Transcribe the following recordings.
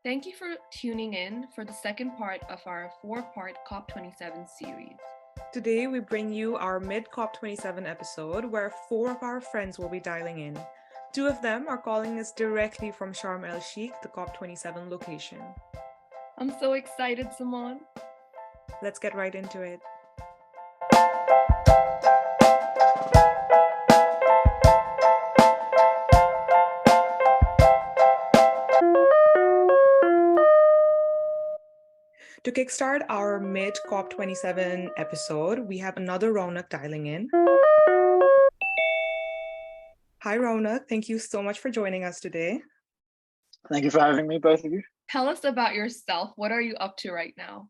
Thank you for tuning in for the second part of our four-part COP27 series. Today, we bring you our mid-COP27 episode where four of our friends will be dialing in. Two of them are calling us directly from Sharm el-Sheikh, the COP27 location. I'm so excited, Simone. Let's get right into it. To kickstart our mid-COP27 episode, we have another Raunak dialing in. Hi, Raunak. Thank you so much for joining us today. Thank you for having me, both of you. Tell us about yourself. What are you up to right now?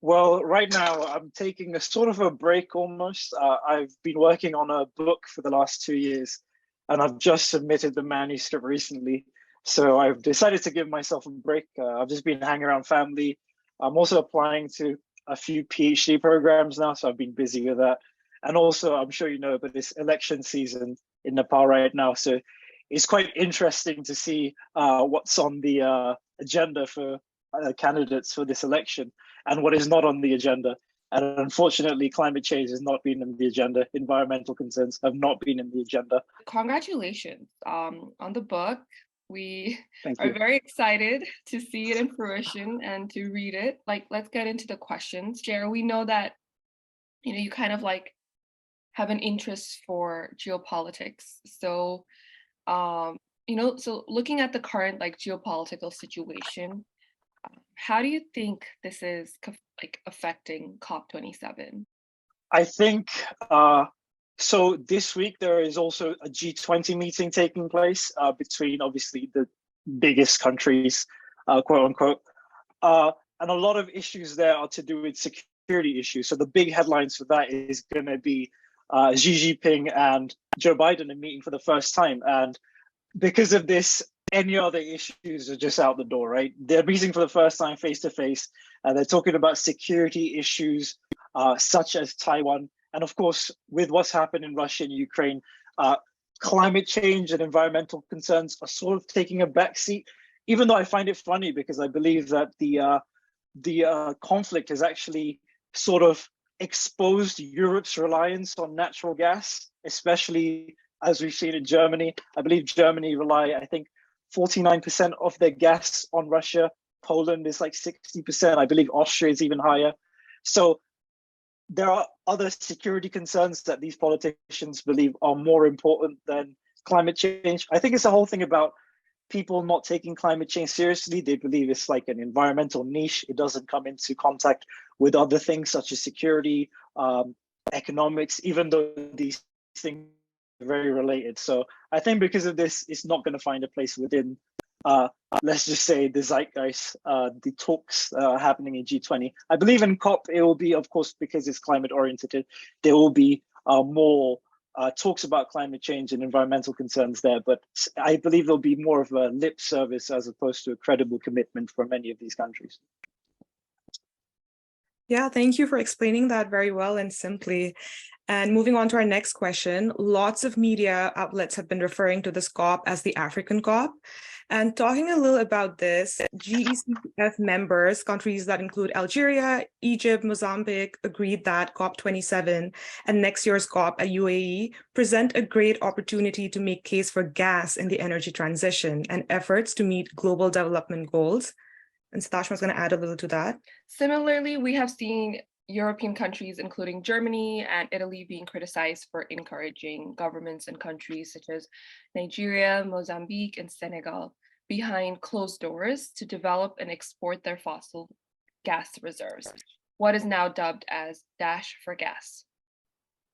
Well, right now I'm taking a sort of a break almost. I've been working on a book for the last 2 years, and I've just submitted the manuscript recently. So I've decided to give myself a break. I've just been hanging around family. I'm also applying to a few PhD programs now, so I've been busy with that. And also, I'm sure you know, but this election season in Nepal right now. So it's quite interesting to see what's on the agenda for candidates for this election and what is not on the agenda. And unfortunately, climate change has not been in the agenda. Environmental concerns have not been in the agenda. Congratulations on the book. We Thank are you. very excited to see it in fruition and to read it. Let's get into the questions. Jared, we know that, you kind of have an interest for geopolitics. So, so looking at the current geopolitical situation, how do you think this is affecting COP27? I think so. This week there is also a G20 meeting taking place between obviously the biggest countries, quote unquote, and a lot of issues there are to do with security issues. So the big headlines for that is going to be Xi Jinping and Joe Biden are meeting for the first time, and because of this, any other issues are just out the door, right? They're meeting for the first time face to face. They're talking about security issues such as Taiwan. And of course, with what's happened in Russia and Ukraine, climate change and environmental concerns are sort of taking a backseat, even though I find it funny because I believe that the conflict has actually sort of exposed Europe's reliance on natural gas, especially as we've seen in Germany. I believe Germany rely, I think, 49% of their gas on Russia. Poland is like 60%. I believe Austria is even higher. So there are other security concerns that these politicians believe are more important than climate change. I think it's the whole thing about people not taking climate change seriously. They believe it's like an environmental niche. It doesn't come into contact with other things such as security, economics, even though these things are very related. So I think because of this, it's not going to find a place within, let's just say, the zeitgeist, the talks happening in G20. I believe in COP, it will be, of course, because it's climate oriented, there will be more talks about climate change and environmental concerns there, but I believe there'll be more of a lip service as opposed to a credible commitment for many of these countries. Yeah, thank you for explaining that very well and simply. And moving on to our next question, lots of media outlets have been referring to this COP as the African COP. And talking a little about this, GECF members, countries that include Algeria, Egypt, Mozambique, agreed that COP27 and next year's COP at UAE present a great opportunity to make case for gas in the energy transition and efforts to meet global development goals. And Sitashma is going to add a little to that. Similarly, we have seen European countries, including Germany and Italy, being criticized for encouraging governments and countries such as Nigeria, Mozambique, and Senegal behind closed doors to develop and export their fossil gas reserves, what is now dubbed as Dash for Gas.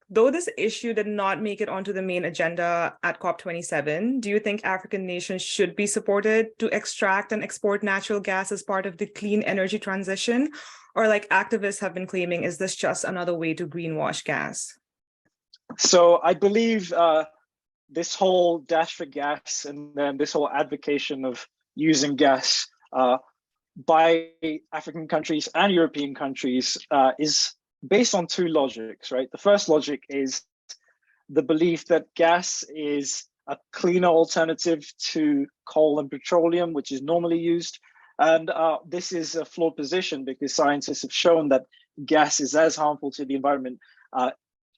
Though this issue did not make it onto the main agenda at COP27, do you think African nations should be supported to extract and export natural gas as part of the clean energy transition? Or like activists have been claiming, is this just another way to greenwash gas? So I believe this whole dash for gas and then this whole advocation of using gas by African countries and European countries is based on two logics, right? The first logic is the belief that gas is a cleaner alternative to coal and petroleum, which is normally used. And this is a flawed position because scientists have shown that gas is as harmful to the environment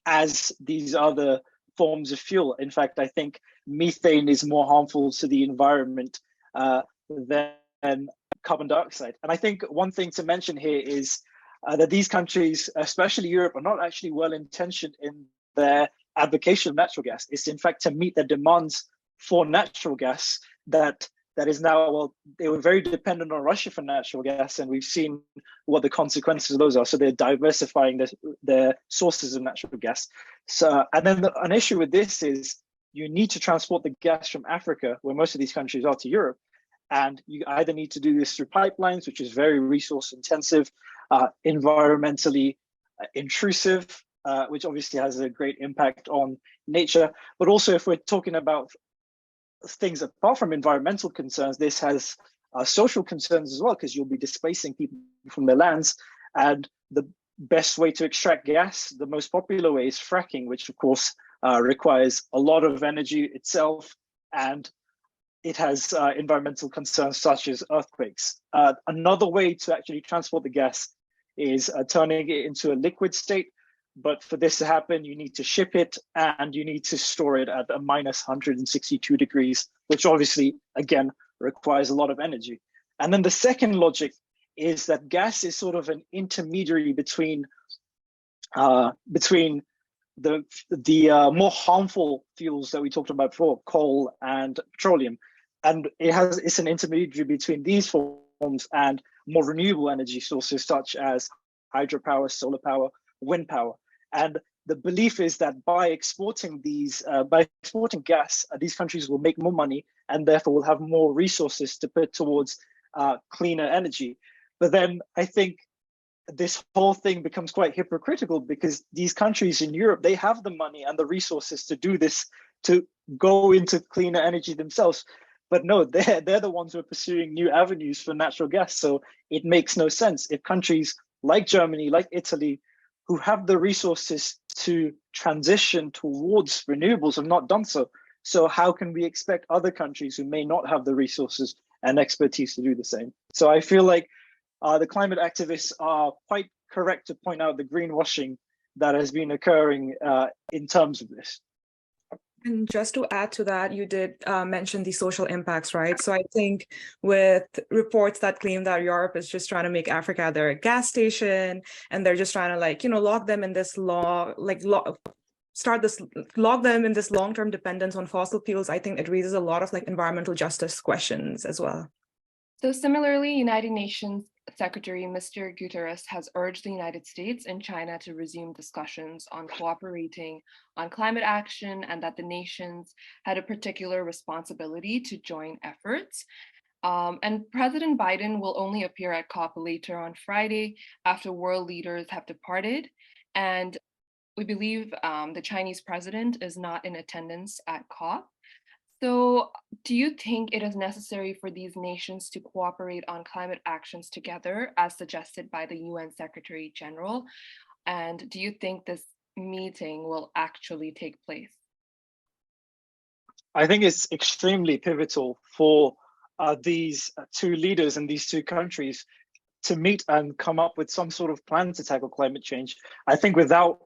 as these other forms of fuel. In fact, I think methane is more harmful to the environment than carbon dioxide. And I think one thing to mention here is that these countries, especially Europe, are not actually well intentioned in their advocacy of natural gas. It's in fact to meet the demands for natural gas that is now, well, they were very dependent on Russia for natural gas, and we've seen what the consequences of those are. So they're diversifying their sources of natural gas. So, and then an issue with this is you need to transport the gas from Africa, where most of these countries are, to Europe. And you either need to do this through pipelines, which is very resource intensive, environmentally intrusive, which obviously has a great impact on nature. But also, if we're talking about things apart from environmental concerns, this has social concerns as well, because you'll be displacing people from their lands. And the best way to extract gas, the most popular way, is fracking, which of course requires a lot of energy itself, and it has environmental concerns such as earthquakes. Another way to actually transport the gas is turning it into a liquid state. But for this to happen, you need to ship it and you need to store it at a minus 162 degrees, which obviously, again, requires a lot of energy. And then the second logic is that gas is sort of an intermediary between the more harmful fuels that we talked about before, coal and petroleum. And it's an intermediary between these forms and more renewable energy sources such as hydropower, solar power, wind power. And the belief is that by exporting gas, these countries will make more money and therefore will have more resources to put towards cleaner energy. But then I think this whole thing becomes quite hypocritical because these countries in Europe, they have the money and the resources to do this, to go into cleaner energy themselves. But no, they're the ones who are pursuing new avenues for natural gas. So it makes no sense if countries like Germany, like Italy, who have the resources to transition towards renewables have not done so. So how can we expect other countries who may not have the resources and expertise to do the same? So I feel like the climate activists are quite correct to point out the greenwashing that has been occurring in terms of this. And just to add to that, you did mention the social impacts, right? So I think with reports that claim that Europe is just trying to make Africa their gas station, and they're just trying to lock them in this lock them in this long-term dependence on fossil fuels, I think it raises a lot of environmental justice questions as well. So similarly, United Nations Secretary Mr. Guterres has urged the United States and China to resume discussions on cooperating on climate action, and that the nations had a particular responsibility to join efforts. And President Biden will only appear at COP later on Friday after world leaders have departed. And we believe the Chinese president is not in attendance at COP. So do you think it is necessary for these nations to cooperate on climate actions together, as suggested by the UN Secretary General? And do you think this meeting will actually take place? I think it's extremely pivotal for these two leaders in these two countries to meet and come up with some sort of plan to tackle climate change. I think without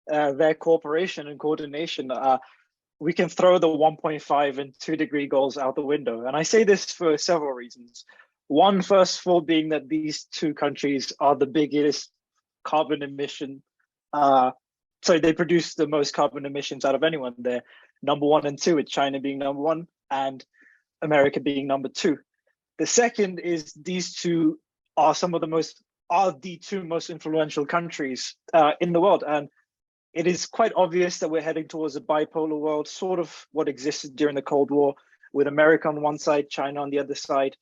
their cooperation and coordination, we can throw the 1.5 and 2 degree goals out the window. And I say this for several reasons. One, first of all, being that these two countries are the biggest carbon emission. So they produce the most carbon emissions out of anyone. They're number 1 and 2, with China being number 1 and America being number 2. The second is these two are the two most influential countries in the world. And it is quite obvious that we're heading towards a bipolar world, sort of what existed during the Cold War, with America on one side, China on the other side.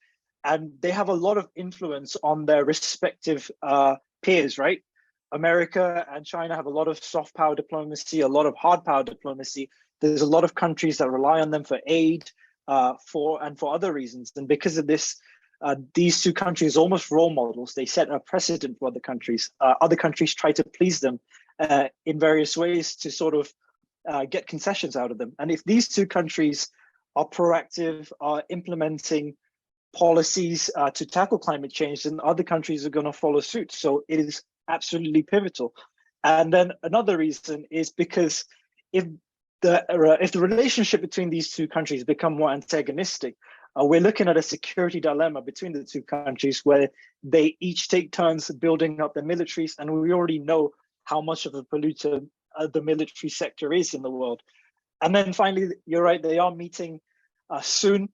And they have a lot of influence on their respective peers, right? America and China have a lot of soft power diplomacy, a lot of hard power diplomacy. There's a lot of countries that rely on them for aid, for other reasons. And because of this, these two countries are almost role models. They set a precedent for other countries. Other countries try to please them in various ways to sort of get concessions out of them. And if these two countries are proactive, are implementing policies to tackle climate change, then other countries are going to follow suit. So it is absolutely pivotal. And then another reason is because if the relationship between these two countries become more antagonistic, we're looking at a security dilemma between the two countries where they each take turns building up their militaries, and we already know how much of a polluter the military sector is in the world. And then finally, you're right, they are meeting soon.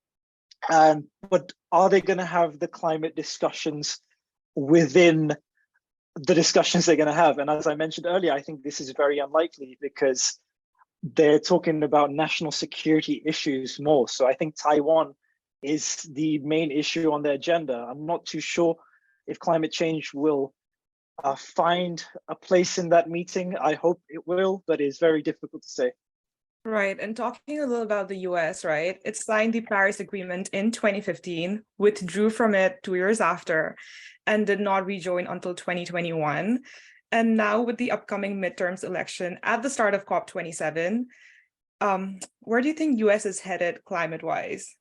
But are they going to have the climate discussions within the discussions they're going to have? And as I mentioned earlier, I think this is very unlikely because they're talking about national security issues more. So I think Taiwan is the main issue on their agenda. I'm not too sure if climate change will find a place in that meeting. I hope it will, but it's very difficult to say. Right. And talking a little about the US, right? It signed the Paris Agreement in 2015, withdrew from it 2 years after, and did not rejoin until 2021. And now with the upcoming midterms election at the start of COP27, where do you think US is headed climate-wise?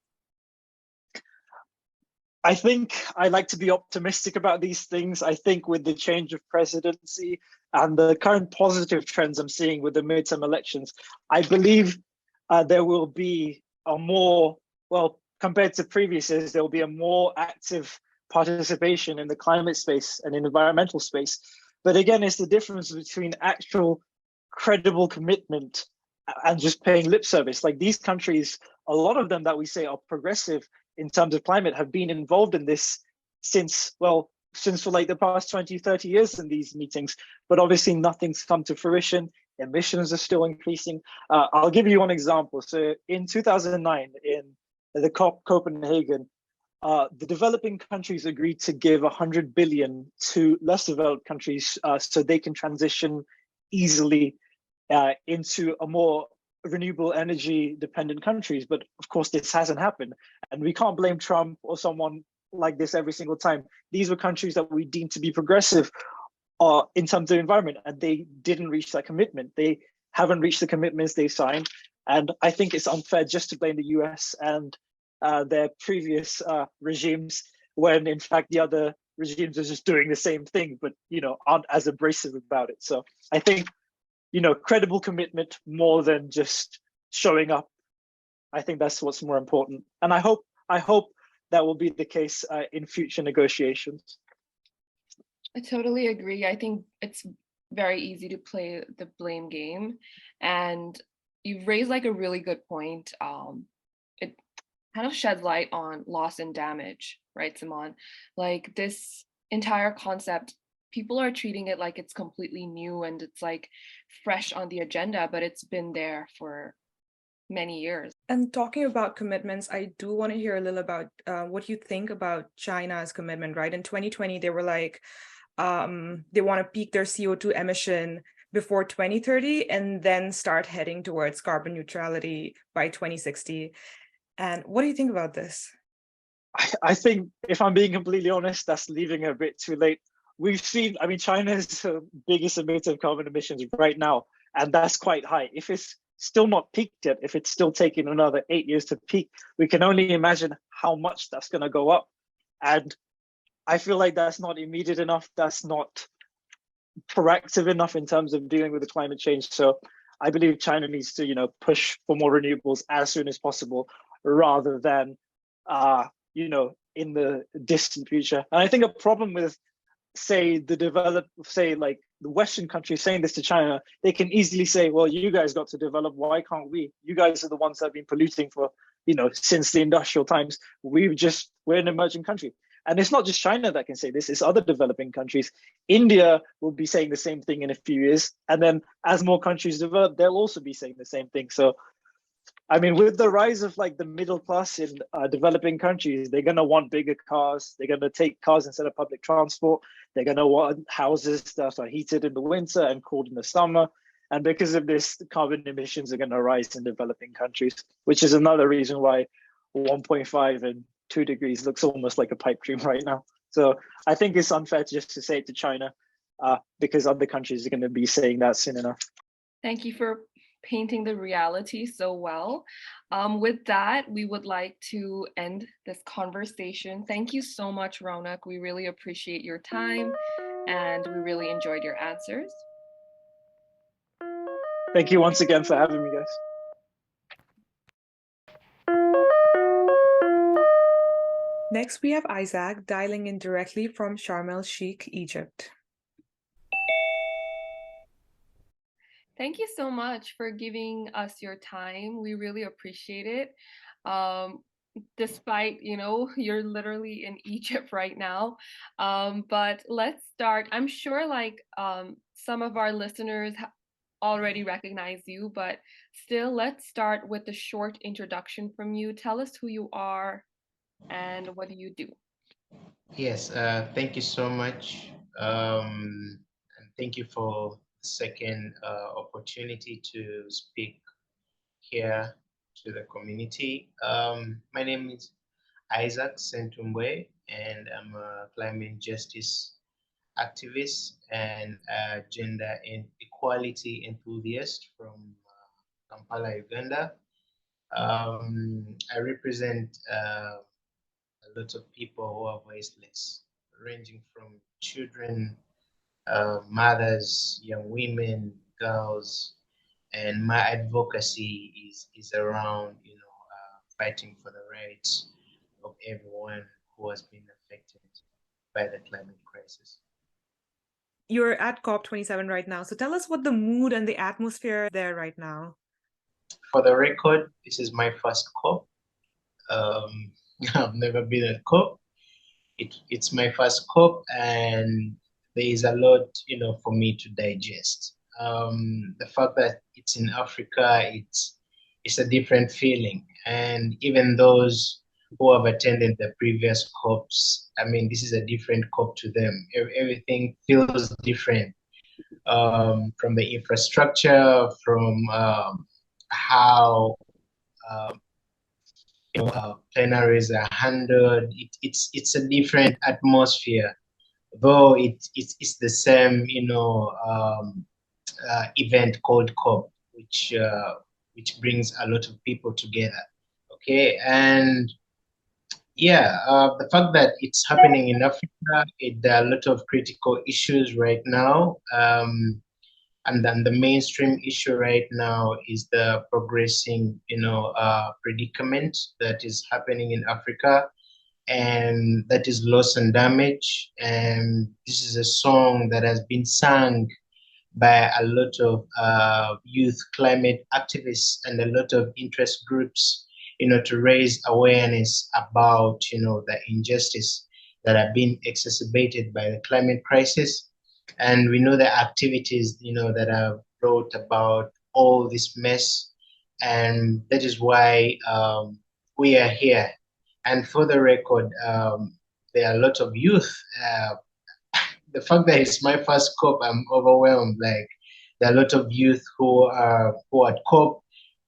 I think I like to be optimistic about these things. I think with the change of presidency and the current positive trends I'm seeing with the midterm elections, I believe there will be a more, well, compared to previous years, there will be a more active participation in the climate space and in environmental space. But again, it's the difference between actual credible commitment and just paying lip service. Like these countries, a lot of them that we say are progressive in terms of climate have been involved in this since for like the past 20, 30 years in these meetings, but obviously nothing's come to fruition. Emissions are still increasing. I'll give you one example. So in 2009, in the COP Copenhagen, the developing countries agreed to give 100 billion to less developed countries so they can transition easily into a more renewable energy dependent countries. But of course, this hasn't happened. And we can't blame Trump or someone like this every single time. These were countries that we deemed to be progressive in terms of environment, and they didn't reach that commitment. They haven't reached the commitments they signed. And I think it's unfair just to blame the US and their previous regimes, when in fact the other regimes are just doing the same thing, but aren't as abrasive about it. So I think credible commitment more than just showing up. I think that's what's more important. And I hope that will be the case in future negotiations. I totally agree. I think it's very easy to play the blame game. And you've raised like a really good point. It kind of sheds light on loss and damage, right, Simone? Like this entire concept, people are treating it like it's completely new and it's like fresh on the agenda, but it's been there for many years. And talking about commitments, I do want to hear a little about what you think about China's commitment, right? In 2020, they were like, they want to peak their CO2 emission before 2030 and then start heading towards carbon neutrality by 2060. And what do you think about this? I think, if I'm being completely honest, that's leaving a bit too late. We've seen, China's the biggest emitter of carbon emissions right now, and that's quite high. If it's still not peaked yet, if it's still taking another 8 years to peak, we can only imagine how much that's going to go up. And I feel like that's not immediate enough. That's not proactive enough in terms of dealing with the climate change. So I believe China needs to, push for more renewables as soon as possible, rather than, in the distant future. And I think a problem with, like the Western countries saying this to China, they can easily say, well, you guys got to develop, why can't we? You guys are the ones that have been polluting for, since the industrial times. We're an emerging country. And it's not just China that can say this, it's other developing countries. India will be saying the same thing in a few years. And then as more countries develop, they'll also be saying the same thing. So, with the rise of like the middle class in developing countries, they're going to want bigger cars. They're going to take cars instead of public transport. They're going to want houses that are heated in the winter and cooled in the summer. And because of this, the carbon emissions are going to rise in developing countries, which is another reason why 1.5 and 2 degrees looks almost like a pipe dream right now. So I think it's unfair just to say it to China because other countries are going to be saying that soon enough. Thank you for painting the reality so well. With that, we would like to end this conversation. Thank you so much, Raunak. We really appreciate your time and we really enjoyed your answers. Thank you once again for having me, guys. Next, we have Isaac dialing in directly from Sharm el-Sheikh, Egypt. Thank you so much for giving us your time. We really appreciate it. Despite, you know, you're literally in Egypt right now. But let's start. I'm sure like some of our listeners already recognize you, but still, let's start with a short introduction from you. Tell us who you are and what do you do? Yes, thank you so much. And thank you for the second opportunity to speak here to the community. My name is Isaac Ssentumbwe, and I'm a climate justice activist and a gender and equality enthusiast from Kampala, Uganda. I represent a lot of people who are voiceless, ranging from children, mothers, young women, girls, and my advocacy is around, fighting for the rights of everyone who has been affected by the climate crisis. You're at COP27 right now, so tell us what the mood and the atmosphere there right now. For the record, this is my first COP. I've never been at COP. It's my first COP, and there is a lot, for me to digest. The fact that it's in Africa, it's a different feeling. And even those who have attended the previous COPs, I mean, this is a different COP to them. Everything feels different, from the infrastructure, from how plenaries are handled. It's a different atmosphere, though it's the same event called COP, which brings a lot of people together. Okay, and yeah, the fact that it's happening in Africa, there are a lot of critical issues right now. And then the mainstream issue right now is the progressing, predicament that is happening in Africa, and that is loss and damage. And this is a song that has been sung by a lot of youth climate activists and a lot of interest groups, to raise awareness about, the injustice that are being exacerbated by the climate crisis. And we know the activities, that have brought about all this mess. And that is why we are here. And for the record, there are a lot of youth. The fact that it's my first COP, I'm overwhelmed. Like, there are a lot of youth who are at COP,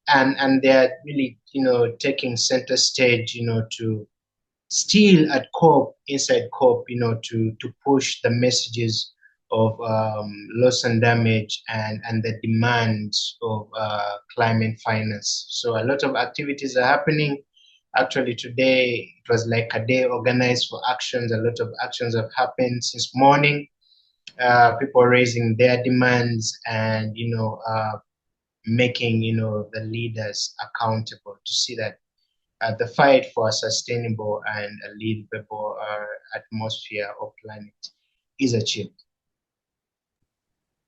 and they're really, taking center stage, to still at COP, inside COP, to push the messages of loss and damage and the demands of climate finance. So a lot of activities are happening. Actually, today it was like a day organized for actions. A lot of actions have happened since morning. People raising their demands and making the leaders accountable to see that the fight for a sustainable and a livable atmosphere or planet is achieved.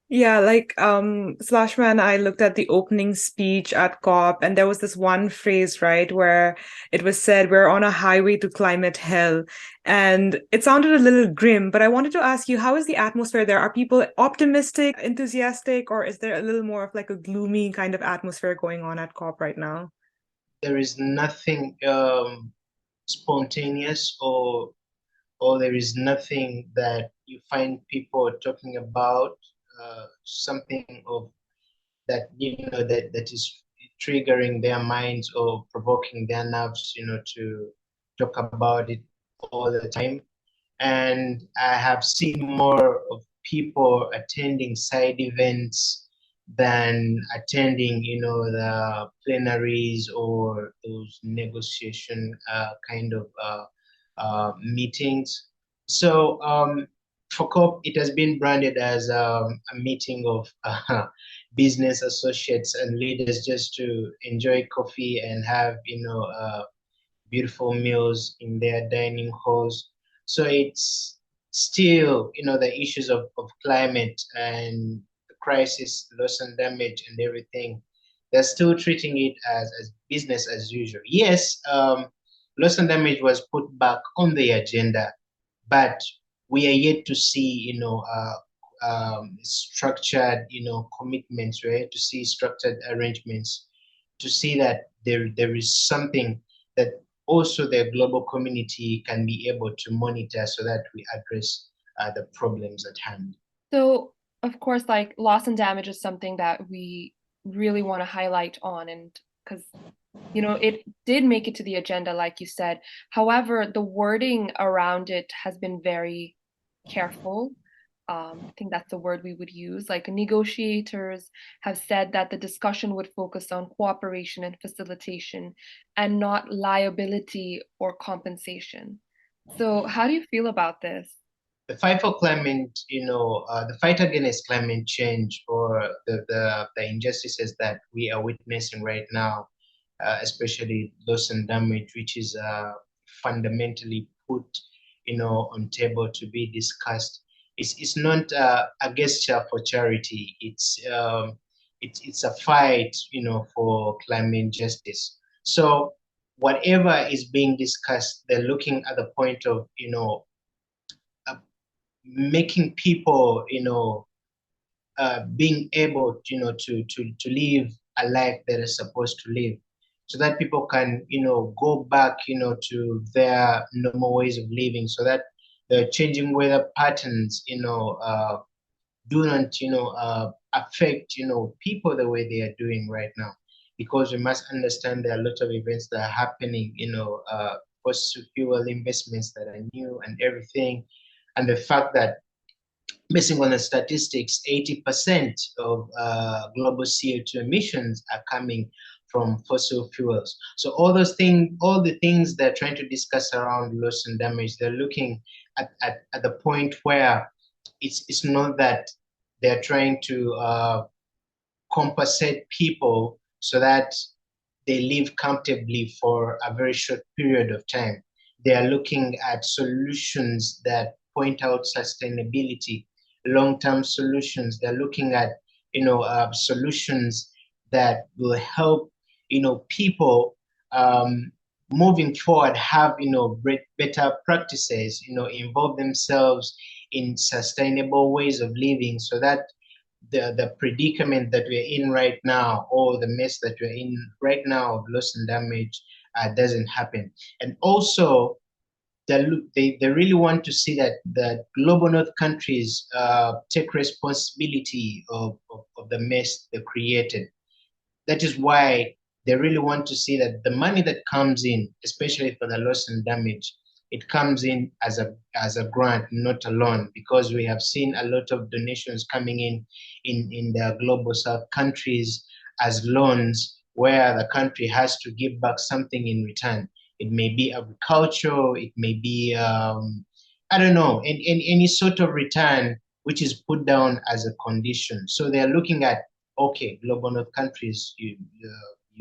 Yeah, like Slashma and I looked at the opening speech at COP, and there was this one phrase, right, where it was said, "We're on a highway to climate hell." And it sounded a little grim, but I wanted to ask you, how is the atmosphere there? Are people optimistic, enthusiastic, or is there a little more of like a gloomy kind of atmosphere going on at COP right now? There is nothing spontaneous, or there is nothing that you find people talking about, something of that, that is triggering their minds or provoking their nerves, to talk about it all the time. And I have seen more of people attending side events than attending, the plenaries or those negotiation kind of meetings. So for COP, it has been branded as a meeting of business associates and leaders just to enjoy coffee and have, beautiful meals in their dining halls. So it's still, the issues of climate and the crisis, loss and damage and everything. They're still treating it as business as usual. Yes, loss and damage was put back on the agenda, but we are yet to see, structured, commitments. We're yet to see structured arrangements to see that there is something that also the global community can be able to monitor so that we address the problems at hand. So, of course, like loss and damage is something that we really want to highlight on, and because it did make it to the agenda, like you said. However, the wording around it has been very careful. I think that's the word we would use. Like negotiators have said that the discussion would focus on cooperation and facilitation and not liability or compensation. So how do you feel about this? The fight for climate, the fight against climate change or the injustices that we are witnessing right now, especially loss and damage, which is fundamentally put, on table to be discussed. It's not a gesture for charity. It's a fight, for climate justice. So whatever is being discussed, they're looking at the point of, making people, being able, to live a life that is supposed to live, so that people can, go back, to their normal ways of living, so that the changing weather patterns, do not, affect, people the way they are doing right now. Because we must understand there are a lot of events that are happening, fossil fuel investments that are new and everything. And the fact that, based on the statistics, 80% of global CO2 emissions are coming from fossil fuels. So all those things, all the things they're trying to discuss around loss and damage, they're looking at the point where it's not that they're trying to compensate people so that they live comfortably for a very short period of time. They are looking at solutions that point out sustainability, long-term solutions. They're looking at, solutions that will help, people moving forward have, better practices, involve themselves in sustainable ways of living, so that the predicament that we're in right now, or the mess that we're in right now of loss and damage, doesn't happen. And also, they really want to see that the global north countries take responsibility of the mess they created. That is why they really want to see that the money that comes in, especially for the loss and damage, it comes in as a grant, not a loan, because we have seen a lot of donations coming in the global south countries as loans, where the country has to give back something in return. It may be agriculture, it may be, I don't know, any sort of return which is put down as a condition. So they're looking at, okay, global north countries, you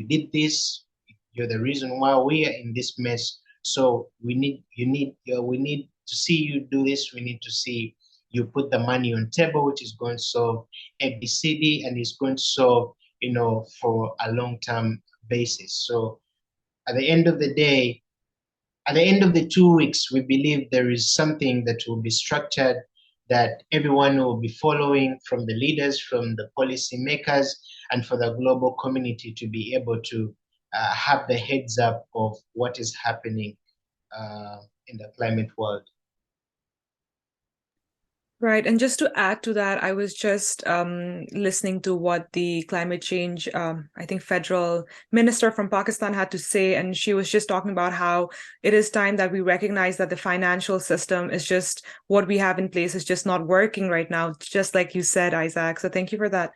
did this, you're the reason why we are in this mess. So we need to see you do this. We need to see you put the money on table, which is going to solve ABCD, and is going to solve, for a long-term basis. So at the end of the day, at the end of the 2 weeks, we believe there is something that will be structured, that everyone will be following, from the leaders, from the policy makers, and for the global community to be able to have the heads up of what is happening in the climate world. Right. And just to add to that, I was just listening to what the climate change, I think, federal minister from Pakistan had to say. And she was just talking about how it is time that we recognize that the financial system is just what we have in place is just not working right now, just like you said, Isaac. So thank you for that.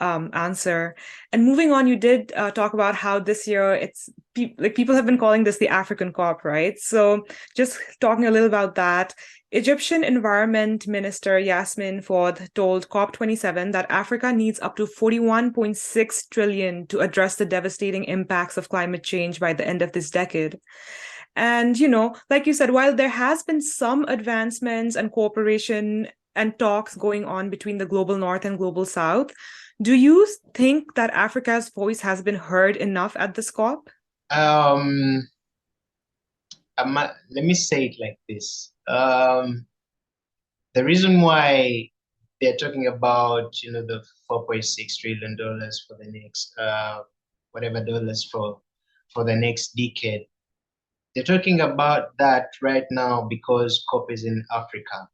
answer. And moving on, you did talk about how this year people have been calling this the African COP, right? So just talking a little about that. Egyptian Environment Minister Yasmin Fouad told COP27 that Africa needs up to 41.6 trillion to address the devastating impacts of climate change by the end of this decade. And, like you said, while there has been some advancements and cooperation and talks going on between the global North and global South, do you think that Africa's voice has been heard enough at this COP? Let me say it like this. The reason why they're talking about, the $4.6 trillion for the next, whatever dollars for the next decade, they're talking about that right now because COP is in Africa.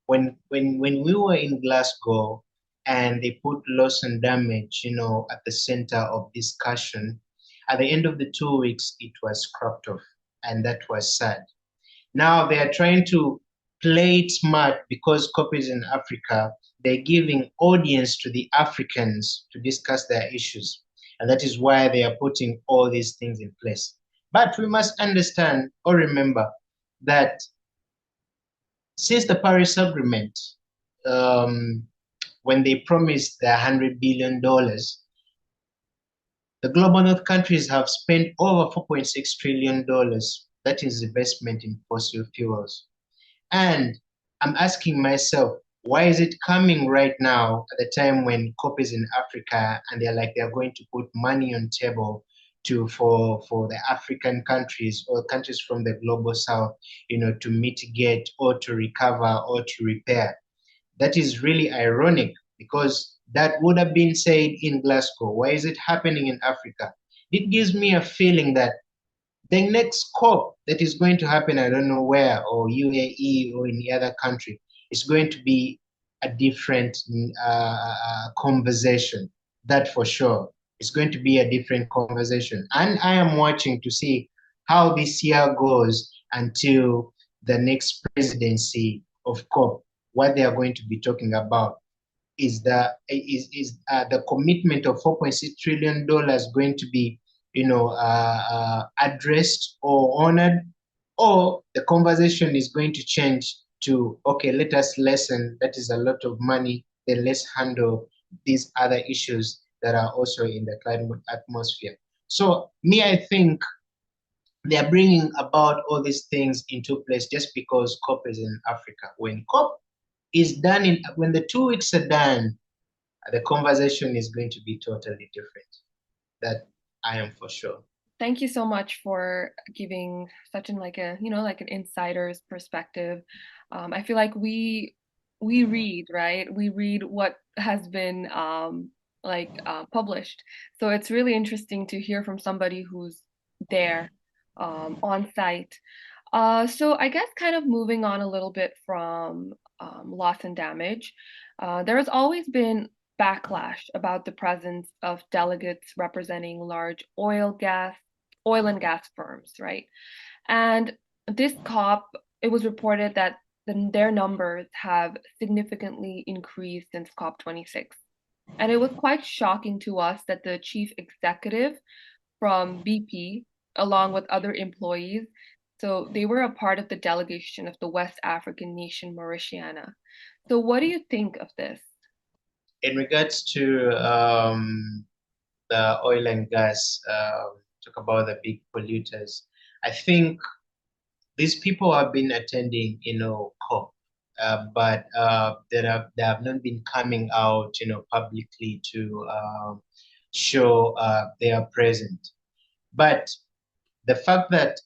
When we were in Glasgow and they put loss and damage, at the center of discussion, at the end of the 2 weeks, it was scrapped off, and that was sad. Now they are trying to play it smart because COP is in Africa. They're giving audience to the Africans to discuss their issues. And that is why they are putting all these things in place. But we must understand or remember that since the Paris Agreement, when they promised the $100 billion, the global North countries have spent over $4.6 trillion. That is investment in fossil fuels. And I'm asking myself, why is it coming right now at the time when COP is in Africa and they're going to put money on table for the African countries or countries from the global South, to mitigate or to recover or to repair? That is really ironic because that would have been said in Glasgow. Why is it happening in Africa? It gives me a feeling that the next COP that is going to happen, I don't know where, or UAE or any other country, is going to be a different conversation. That for sure. It's going to be a different conversation. And I am watching to see how this year goes until the next presidency of COP, what they are going to be talking about. Is the commitment of $4.6 trillion going to be addressed or honored, or the conversation is going to change to, okay, let us lessen, that is a lot of money, then let's handle these other issues that are also in the climate atmosphere. So I think they are bringing about all these things into place just because COP is in Africa. When COP is done, when the 2 weeks are done, the conversation is going to be totally different. That I am for sure. Thank you so much for giving such an an insider's perspective. I feel like we read, right? We read what has been published. So it's really interesting to hear from somebody who's there on site. So I guess kind of moving on a little bit from loss and damage, there has always been backlash about the presence of delegates representing large oil and gas firms, right? And this COP, it was reported that their numbers have significantly increased since COP26. And it was quite shocking to us that the chief executive from BP, along with other employees, so they were a part of the delegation of the West African nation Mauritania. So what do you think of this? In regards to the oil and gas, talk about the big polluters, I think these people have been attending, COP, but they have not been coming out, publicly to show they are present. But the fact that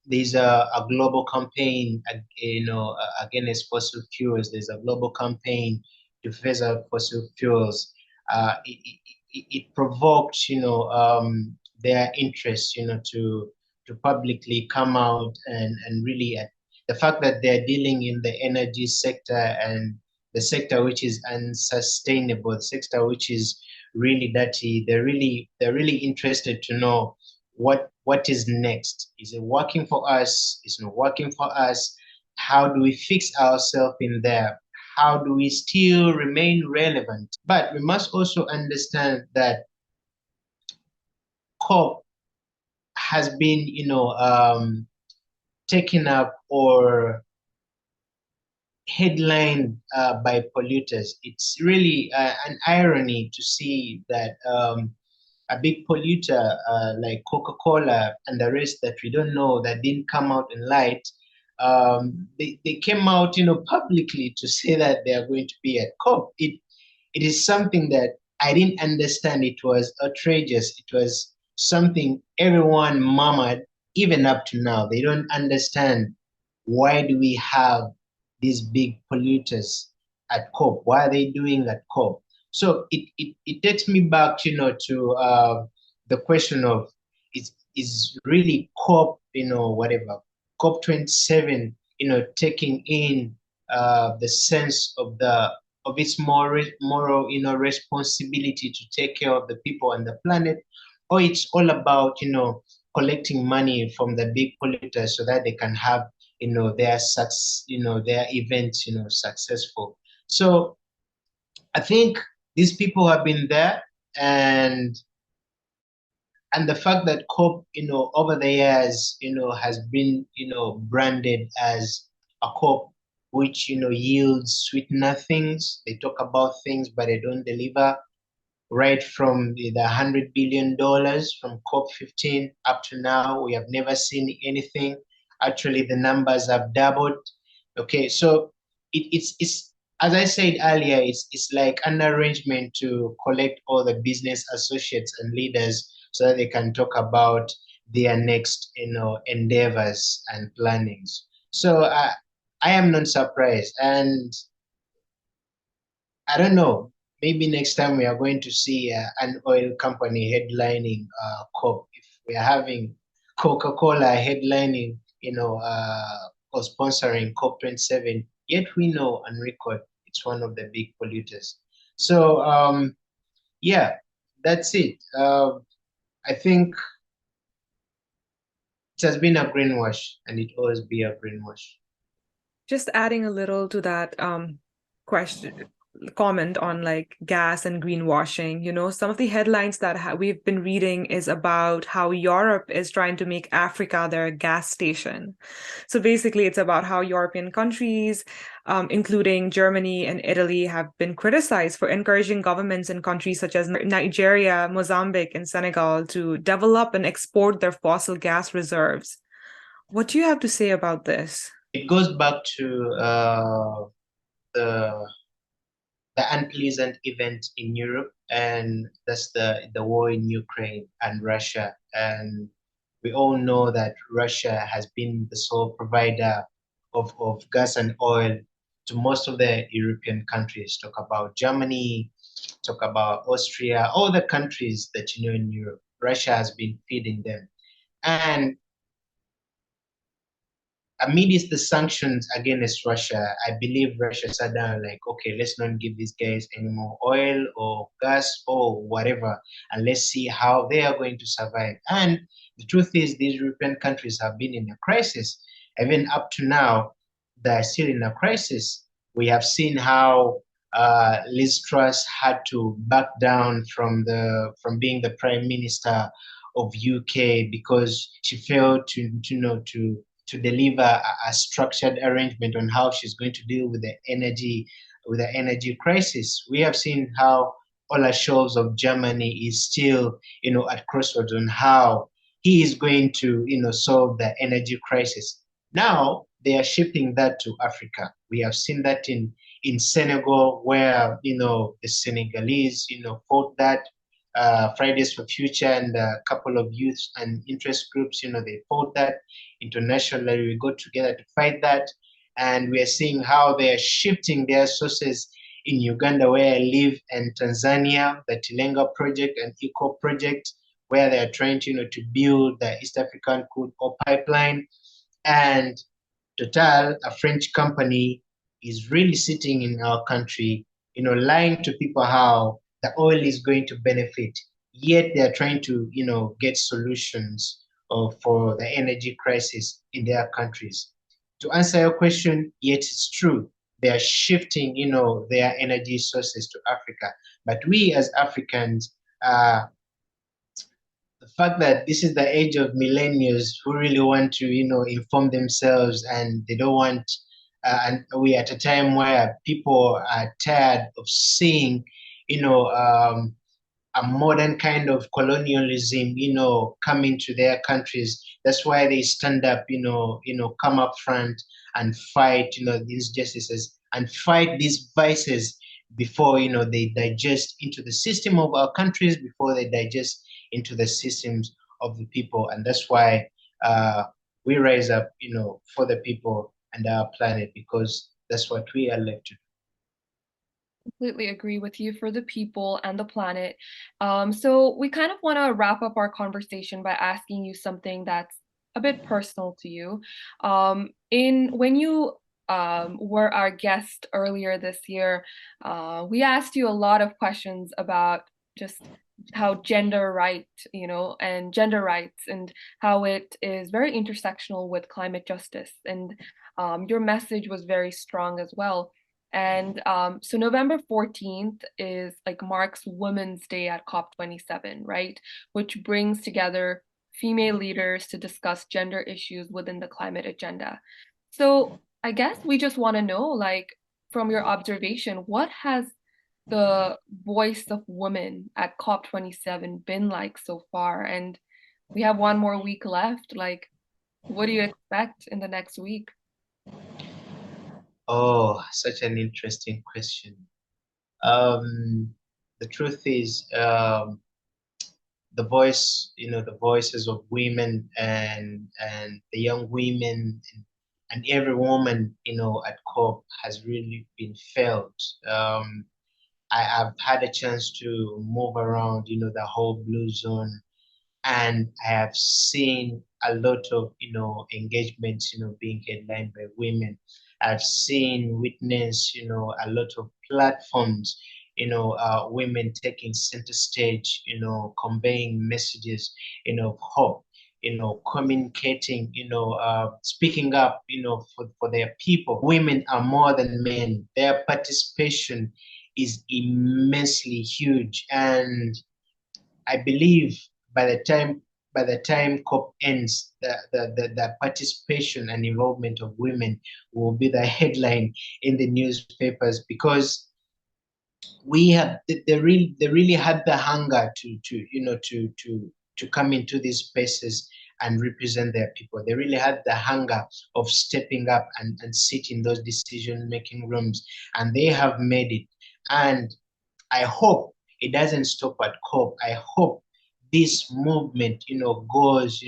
there's a global campaign, against fossil fuels, there's a global campaign to phase out fossil fuels, it provoked, their interest, to publicly come out and really, the fact that they're dealing in the energy sector and the sector which is unsustainable, the sector which is really dirty, they're really interested to know what is next. Is it working for us? Is it not working for us? How do we fix ourselves in there? how do we still remain relevant? But we must also understand that COP has been, taken up or headlined by polluters. It's really an irony to see that a big polluter like Coca-Cola and the rest that we don't know that didn't come out in light, they came out, publicly to say that they are going to be at COP. It is something that I didn't understand. It was outrageous. It was something everyone murmured, even up to now. They don't understand why do we have these big polluters at COP? Why are they doing at COP? So it takes me back, to the question of is really COP, whatever, COP27, taking in the sense of its moral, responsibility to take care of the people and the planet, or it's all about, collecting money from the big polluters so that they can have, their events, successful. So I think these people have been there, and the fact that COP, over the years, has been, branded as a COP which, yields sweet nothings. They talk about things, but they don't deliver. Right from the $100 billion from COP15 up to now, we have never seen anything. Actually, the numbers have doubled. Okay, so it's as I said earlier, it's like an arrangement to collect all the business associates and leaders so that they can talk about their next, endeavors and plannings. So I am not surprised, and I don't know. Maybe next time we are going to see an oil company headlining COP. If we are having Coca-Cola headlining, or sponsoring COP27, yet we know on record it's one of the big polluters. So yeah, that's it. I think it has been a greenwash, and it always be a greenwash. Just adding a little to that comment on like gas and greenwashing, some of the headlines that we've been reading is about how Europe is trying to make Africa their gas station. So basically it's about how European countries, including Germany and Italy, have been criticized for encouraging governments in countries such as Nigeria, Mozambique, and Senegal to develop and export their fossil gas reserves. What do you have to say about this? It goes back to the unpleasant event in Europe, and that's the war in Ukraine and Russia. And we all know that Russia has been the sole provider of gas and oil to most of the European countries. Talk about Germany, talk about Austria, all the countries that you know in Europe. Russia has been feeding them. And amidst the sanctions against Russia, I believe Russia sat down like, okay, let's not give these guys any more oil or gas or whatever, and let's see how they are going to survive. And the truth is, these European countries have been in a crisis. Even up to now, they're still in a crisis. We have seen how Liz Truss had to back down from being the Prime Minister of UK because she failed to deliver a structured arrangement on how she's going to deal with the energy crisis. We have seen how Olaf Scholz of Germany is still, at crossroads on how he is going to, solve the energy crisis. Now they are shifting that to Africa. We have seen that in Senegal, where the Senegalese, fought that. Fridays for Future and a couple of youth and interest groups, they fought that. Internationally, we got together to fight that. And we are seeing how they are shifting their sources in Uganda, where I live, and Tanzania, the Tilenga project and ECO project, where they are trying to build the East African crude oil pipeline. And Total, a French company, is really sitting in our country, lying to people how the oil is going to benefit, yet they're trying to, get solutions for the energy crisis in their countries. To answer your question, yes, it's true. they are shifting, their energy sources to Africa. But we as Africans, the fact that this is the age of millennials who really want to, inform themselves, and they don't want, and we at a time where people are tired of seeing, a modern kind of colonialism, coming to their countries. That's why they stand up, come up front and fight, these injustices and fight these vices before, they digest into the system of our countries, before they digest into the systems of the people. And that's why we rise up, for the people and our planet, because that's what we are left to do. Completely agree with you, for the people and the planet. So we kind of want to wrap up our conversation by asking you something that's a bit personal to you. When you were our guest earlier this year, we asked you a lot of questions about just how gender rights and how it is very intersectional with climate justice. And your message was very strong as well. And so November 14th is marks Women's Day at COP27, right? Which brings together female leaders to discuss gender issues within the climate agenda. So I guess we just want to know, from your observation, what has the voice of women at COP27 been like so far? And we have one more week left. What do you expect in the next week? Oh, such an interesting question. The truth is, the voices of women and the young women and every woman, at COP has really been felt. I've had a chance to move around, the whole blue zone, and I have seen a lot of, engagements, being headlined by women. I've seen, witnessed, a lot of platforms, women taking center stage, conveying messages, of hope, communicating, speaking up, for their people. Women are more than men. Their participation is immensely huge, and I believe by the time COP ends, the participation and involvement of women will be the headline in the newspapers, because they really had the hunger to come into these spaces and represent their people. They really had the hunger of stepping up and sit in those decision-making rooms, and they have made it. And I hope it doesn't stop at COP. I hope this movement, goes,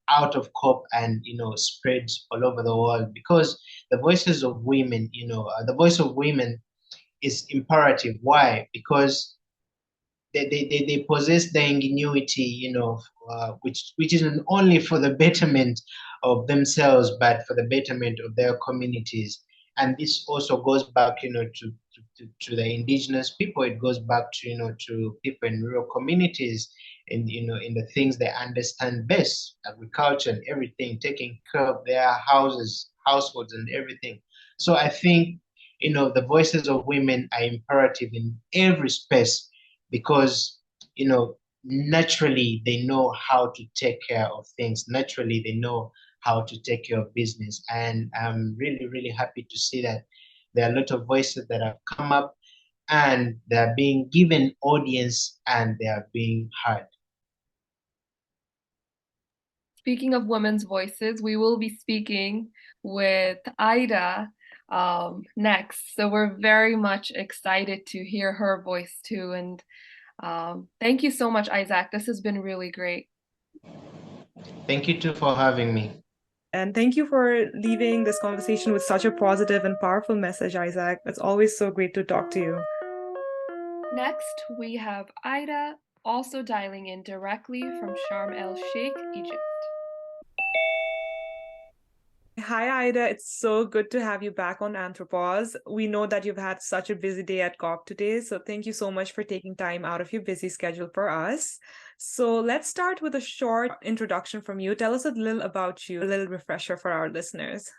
out of COP and, spreads all over the world, because the voices of women, the voice of women is imperative. Why? Because they possess the ingenuity, which isn't only for the betterment of themselves, but for the betterment of their communities. And this also goes back, to the indigenous people. It goes back to, to people in rural communities, in the things they understand best, agriculture and everything, taking care of their households and everything. So I think, the voices of women are imperative in every space, because, naturally they know how to take care of things. Naturally, they know how to take care of business. And I'm really, really happy to see that there are a lot of voices that have come up, and they're being given audience, and they are being heard. Speaking of women's voices, we will be speaking with Aidah next. So we're very much excited to hear her voice too. And thank you so much, Isaac. This has been really great. Thank you too for having me. And thank you for leaving this conversation with such a positive and powerful message, Isaac. It's always so great to talk to you. Next, we have Aidah, also dialing in directly from Sharm el-Sheikh, Egypt. Hi, Aidah. It's so good to have you back on Anthropause. We know that you've had such a busy day at COP today, so thank you so much for taking time out of your busy schedule for us. So let's start with a short introduction from you. Tell us a little about you, a little refresher for our listeners.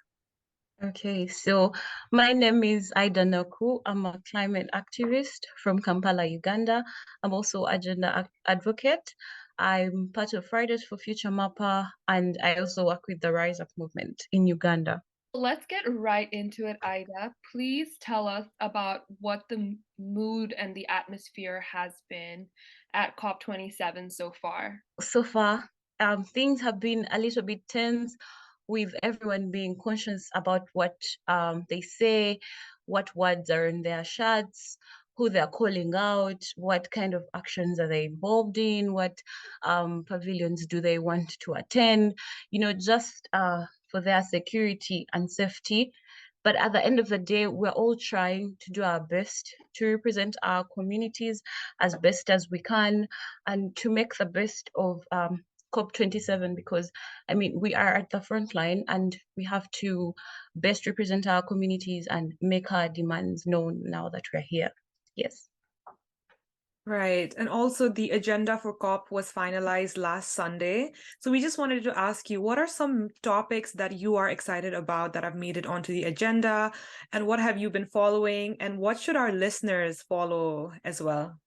Okay, so my name is Aidah Nakku. I'm a climate activist from Kampala, Uganda. I'm also agenda advocate. I'm part of Fridays for Future MAPA, and I also work with the Rise Up movement in Uganda. Let's get right into it, Aidah. Please tell us about what the mood and the atmosphere has been at COP27 so far. So far, things have been a little bit tense, with everyone being conscious about what they say, what words are in their shirts, who they're calling out, what kind of actions are they involved in, what pavilions do they want to attend, just for their security and safety. But at the end of the day, we're all trying to do our best to represent our communities as best as we can and to make the best of COP27, because I mean, we are at the front line and we have to best represent our communities and make our demands known now that we're here. Yes. Right. And also the agenda for COP was finalized last Sunday. So we just wanted to ask you, what are some topics that you are excited about that have made it onto the agenda? And what have you been following? And what should our listeners follow as well?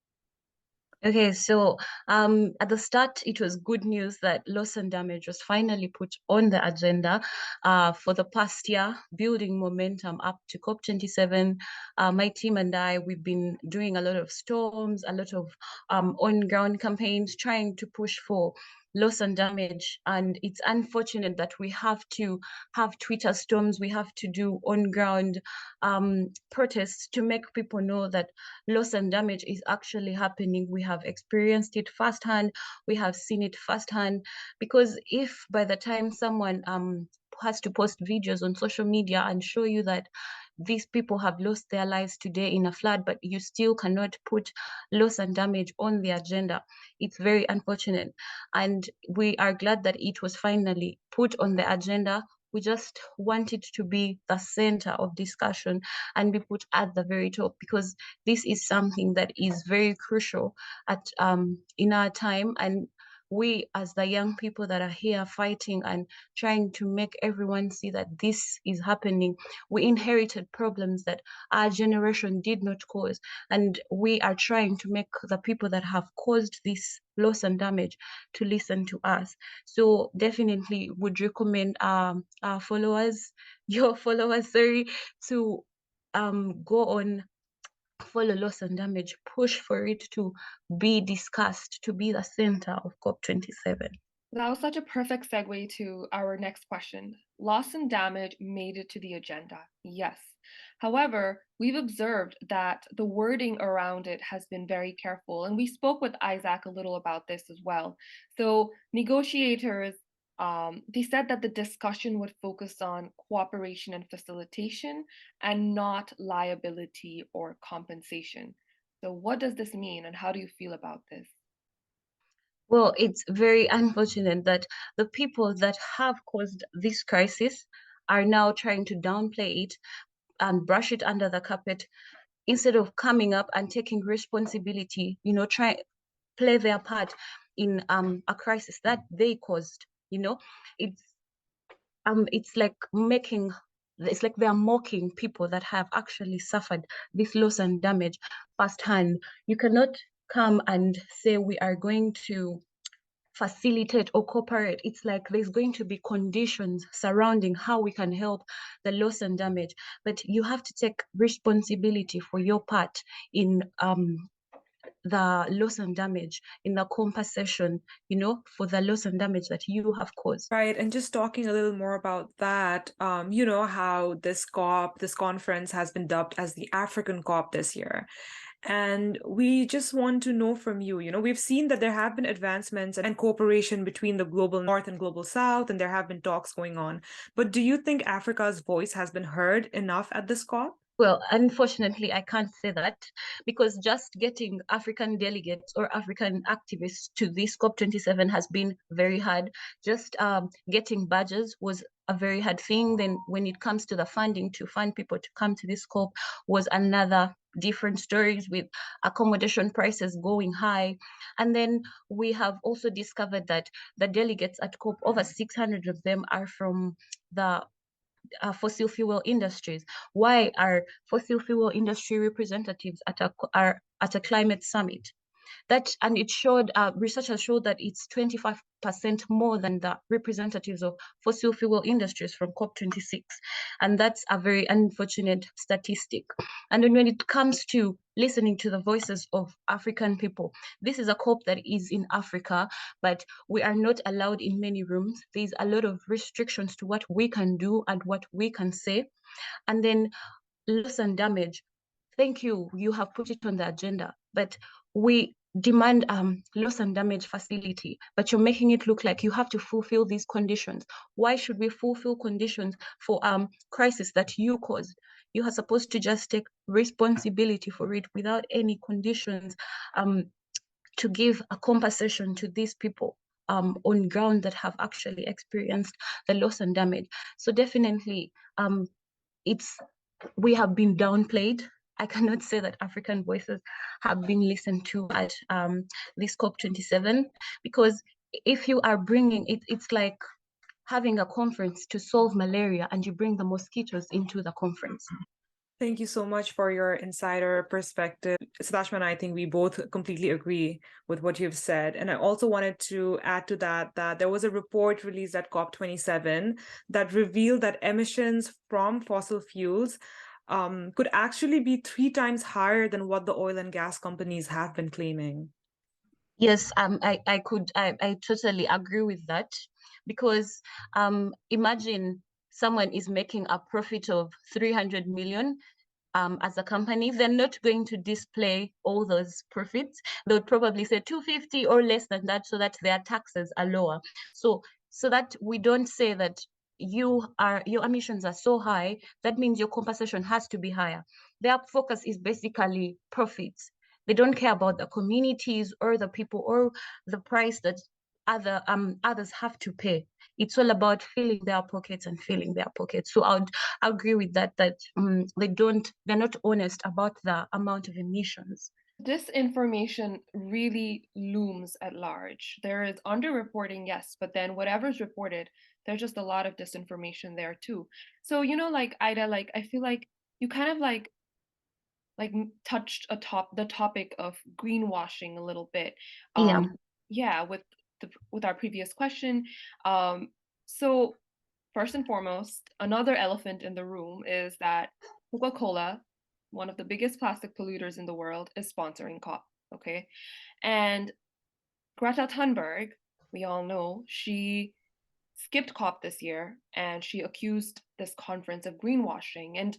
Okay, so at the start, it was good news that loss and damage was finally put on the agenda for the past year, building momentum up to COP27. My team and I, we've been doing a lot of storms, a lot of on-ground campaigns, trying to push for loss and damage. And it's unfortunate that we have to have Twitter storms, we have to do on-ground protests to make people know that loss and damage is actually happening. We have experienced it firsthand, we have seen it firsthand, because if by the time someone has to post videos on social media and show you that these people have lost their lives today in a flood, but you still cannot put loss and damage on the agenda, it's very unfortunate. And we are glad that it was finally put on the agenda. We just want it to be the center of discussion and be put at the very top, because this is something that is very crucial at in our time. And we, as the young people that are here fighting and trying to make everyone see that this is happening, we inherited problems that our generation did not cause, and we are trying to make the people that have caused this loss and damage to listen to us. So definitely would recommend our followers, your followers, sorry, to go on, follow loss and damage, push for it to be discussed, to be the center of COP27. That was such a perfect segue to our next question. Loss and damage made it to the agenda, yes. However, we've observed that the wording around it has been very careful, and we spoke with Isaac a little about this as well. So negotiators, they said that the discussion would focus on cooperation and facilitation and not liability or compensation. So what does this mean, and how do you feel about this? Well, it's very unfortunate that the people that have caused this crisis are now trying to downplay it and brush it under the carpet, instead of coming up and taking responsibility, try play their part in a crisis that they caused. It's it's like they're mocking people that have actually suffered this loss and damage firsthand. You cannot come and say we are going to facilitate or cooperate. It's like there's going to be conditions surrounding how we can help the loss and damage, but you have to take responsibility for your part in the loss and damage, in the compensation, for the loss and damage that you have caused. Right. And just talking a little more about that, you know how this conference has been dubbed as the African COP this year. And we just want to know from you, we've seen that there have been advancements and cooperation between the global north and global south, and there have been talks going on. But do you think Africa's voice has been heard enough at this COP? Well, unfortunately, I can't say that, because just getting African delegates or African activists to this COP27 has been very hard. Just getting badges was a very hard thing. Then when it comes to the funding to fund people to come to this COP was another different stories, with accommodation prices going high. And then we have also discovered that the delegates at COP, over 600 of them are from the fossil fuel industries. Why are fossil fuel industry representatives are at a climate summit? And it showed, research has showed that it's 25% more than the representatives of fossil fuel industries from COP26. And that's a very unfortunate statistic. And then when it comes to listening to the voices of African people, this is a COP that is in Africa, but we are not allowed in many rooms. There's a lot of restrictions to what we can do and what we can say. And then loss and damage. Thank you, you have put it on the agenda, but we demand loss and damage facility, but you're making it look like you have to fulfill these conditions. Why should we fulfill conditions for crisis that you caused? You are supposed to just take responsibility for it without any conditions to give a compensation to these people on ground that have actually experienced the loss and damage. So definitely we have been downplayed. I cannot say that African voices have been listened to at this COP27, because if you are bringing it, it's like having a conference to solve malaria and you bring the mosquitoes into the conference. Thank you so much for your insider perspective. Sitashma and I think we both completely agree with what you've said. And I also wanted to add to that there was a report released at COP27 that revealed that emissions from fossil fuels could actually be 3 times higher than what the oil and gas companies have been claiming. Yes, I totally agree with that, because imagine someone is making a profit of 300 million as a company. They're not going to display all those profits. They would probably say 250 or less than that, so that their taxes are lower. So that we don't say that your emissions are so high, that means your compensation has to be higher. Their focus is basically profits. They don't care about the communities or the people or the price that others have to pay. It's all about filling their pockets and filling their pockets. So I agree with that they're not honest about the amount of emissions. Disinformation really looms at large. There is underreporting, yes, but then whatever's reported, there's just a lot of disinformation there too. So, like Aidah, like I feel like you kind of like touched the topic of greenwashing a little bit. Yeah, with our previous question. So first and foremost, another elephant in the room is that Coca-Cola, one of the biggest plastic polluters in the world, is sponsoring COP, okay? And Greta Thunberg, we all know, she skipped COP this year and she accused this conference of greenwashing. And